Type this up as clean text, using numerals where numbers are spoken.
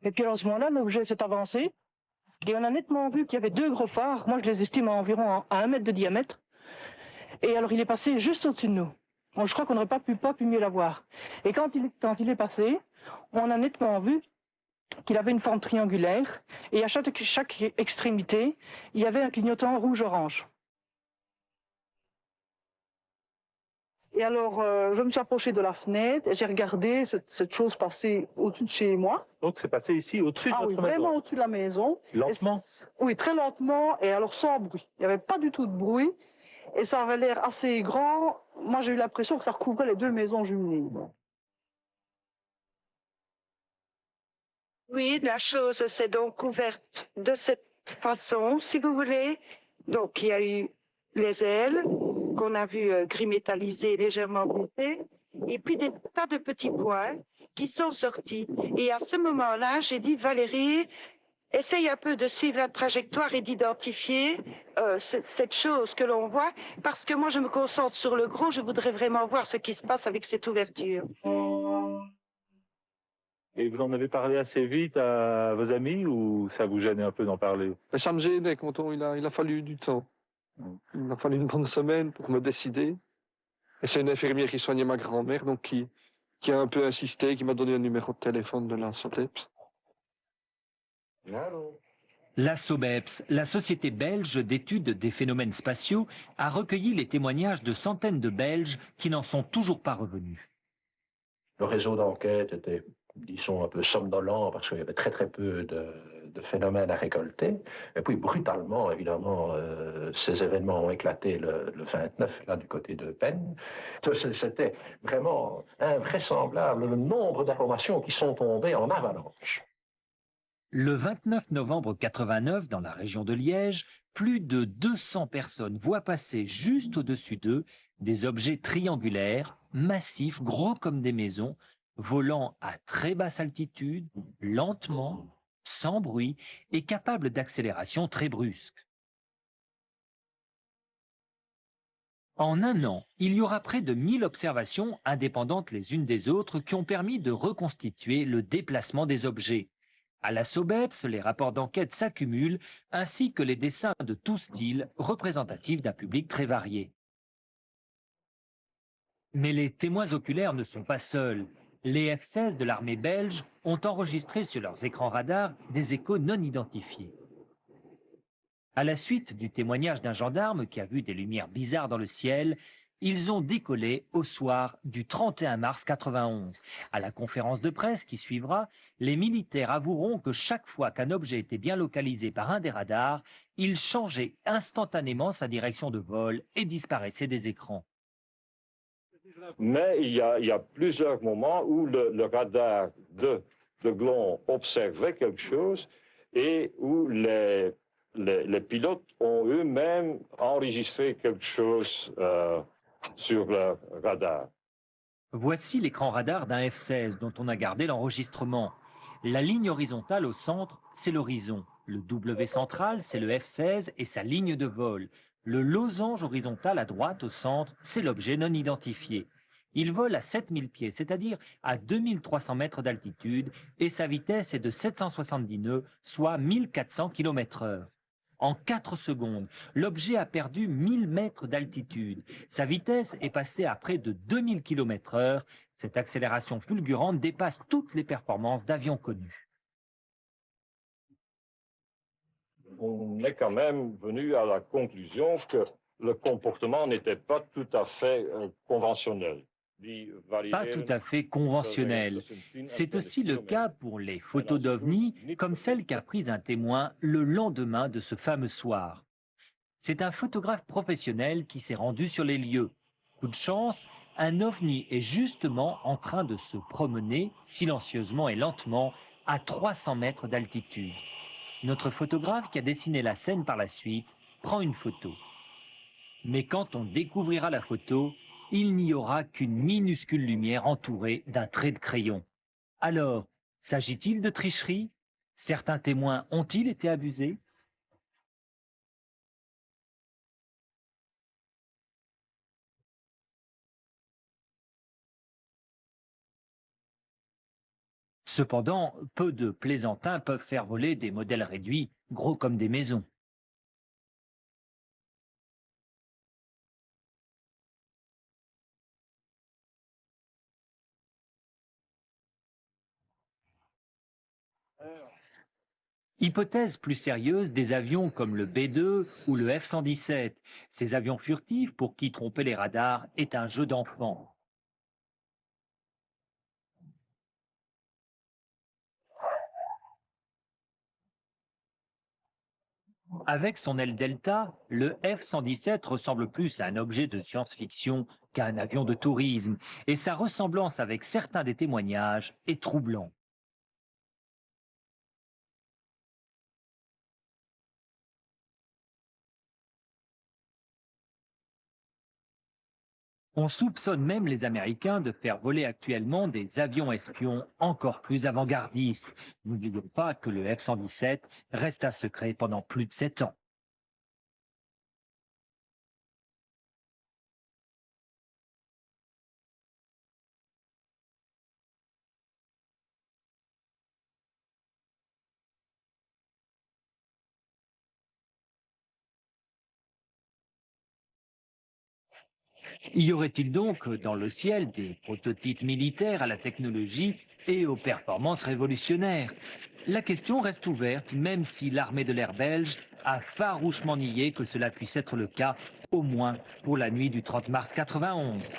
Et puis à ce moment-là, l'objet s'est avancé et on a nettement vu qu'il y avait deux gros phares. Moi, je les estime à environ à 1 mètre de diamètre. Et alors, il est passé juste au-dessus de nous. Bon, je crois qu'on n'aurait pas pu mieux l'avoir. Et quand il est passé, on a nettement vu qu'il avait une forme triangulaire et à chaque extrémité, il y avait un clignotant rouge-orange. Et alors, je me suis approchée de la fenêtre et j'ai regardé cette chose passer au-dessus de chez moi. Donc c'est passé ici au-dessus de Ah oui, votre vraiment maison. au-dessus de la maison. Lentement. Oui, très lentement et alors sans bruit. Il n'y avait pas du tout de bruit et ça avait l'air assez grand. Moi, j'ai eu l'impression que ça recouvrait les deux maisons jumelées. Oui, la chose s'est donc ouverte de cette façon, si vous voulez. Donc, il y a eu les ailes qu'on a vues gris métallisées, légèrement bleutées, et puis des tas de petits points qui sont sortis. Et à ce moment-là, j'ai dit, Valérie, essaye un peu de suivre la trajectoire et d'identifier cette chose que l'on voit, parce que moi, je me concentre sur le gros, je voudrais vraiment voir ce qui se passe avec cette ouverture. Et vous en avez parlé assez vite à vos amis ou ça vous gênait un peu d'en parler? Ça me gênait quand il a fallu du temps. Il m'a fallu une bonne semaine pour me décider. Et c'est une infirmière qui soignait ma grand-mère, donc qui a un peu insisté, qui m'a donné un numéro de téléphone de la SODEPS. La SOBEPS, la Société belge d'études des phénomènes spatiaux, a recueilli les témoignages de centaines de Belges qui n'en sont toujours pas revenus. Le réseau d'enquête était, disons, un peu somnolent parce qu'il y avait très très peu de phénomènes à récolter. Et puis brutalement, évidemment, ces événements ont éclaté le 29, là, du côté de Penn. C'était vraiment invraisemblable le nombre d'informations qui sont tombées en avalanche. Le 29 novembre 89, dans la région de Liège, plus de 200 personnes voient passer juste au-dessus d'eux des objets triangulaires, massifs, gros comme des maisons, volant à très basse altitude, lentement, sans bruit et capables d'accélération très brusque. En un an, il y aura près de 1000 observations indépendantes les unes des autres qui ont permis de reconstituer le déplacement des objets. À la SOBEPS, les rapports d'enquête s'accumulent, ainsi que les dessins de tout style, représentatifs d'un public très varié. Mais les témoins oculaires ne sont pas seuls. Les F-16 de l'armée belge ont enregistré sur leurs écrans radars des échos non identifiés. À la suite du témoignage d'un gendarme qui a vu des lumières bizarres dans le ciel, ils ont décollé au soir du 31 mars 91. À la conférence de presse qui suivra, les militaires avoueront que chaque fois qu'un objet était bien localisé par un des radars, il changeait instantanément sa direction de vol et disparaissait des écrans. Mais il y a plusieurs moments où le radar de Glon observait quelque chose et où les pilotes ont eux-mêmes enregistré quelque chose sur leur radar. Voici l'écran radar d'un F-16 dont on a gardé l'enregistrement. La ligne horizontale au centre, c'est l'horizon. Le W central, c'est le F-16 et sa ligne de vol. Le losange horizontal à droite au centre, c'est l'objet non identifié. Il vole à 7000 pieds, c'est-à-dire à 2300 mètres d'altitude, et sa vitesse est de 770 nœuds, soit 1400 km/h. En 4 secondes, l'objet a perdu 1000 mètres d'altitude. Sa vitesse est passée à près de 2000 km/h. Cette accélération fulgurante dépasse toutes les performances d'avions connus. On est quand même venu à la conclusion que le comportement n'était pas tout à fait conventionnel. Pas tout à fait conventionnel. C'est aussi le cas pour les photos d'OVNI, comme celle qu'a prise un témoin le lendemain de ce fameux soir. C'est un photographe professionnel qui s'est rendu sur les lieux. Coup de chance, un OVNI est justement en train de se promener, silencieusement et lentement, à 300 mètres d'altitude. Notre photographe, qui a dessiné la scène par la suite, prend une photo. Mais quand on découvrira la photo, il n'y aura qu'une minuscule lumière entourée d'un trait de crayon. Alors, s'agit-il de tricherie? Certains témoins ont-ils été abusés? Cependant, peu de plaisantins peuvent faire voler des modèles réduits, gros comme des maisons. Hypothèse plus sérieuse des avions comme le B-2 ou le F-117, ces avions furtifs pour qui tromper les radars est un jeu d'enfant. Avec son aile delta, le F-117 ressemble plus à un objet de science-fiction qu'à un avion de tourisme, et sa ressemblance avec certains des témoignages est troublante. On soupçonne même les Américains de faire voler actuellement des avions espions encore plus avant-gardistes. N'oublions pas que le F-117 resta secret pendant plus de 7 ans. Y aurait-il donc dans le ciel des prototypes militaires à la technologie et aux performances révolutionnaires? La question reste ouverte, même si l'armée de l'air belge a farouchement nié que cela puisse être le cas, au moins pour la nuit du 30 mars 91.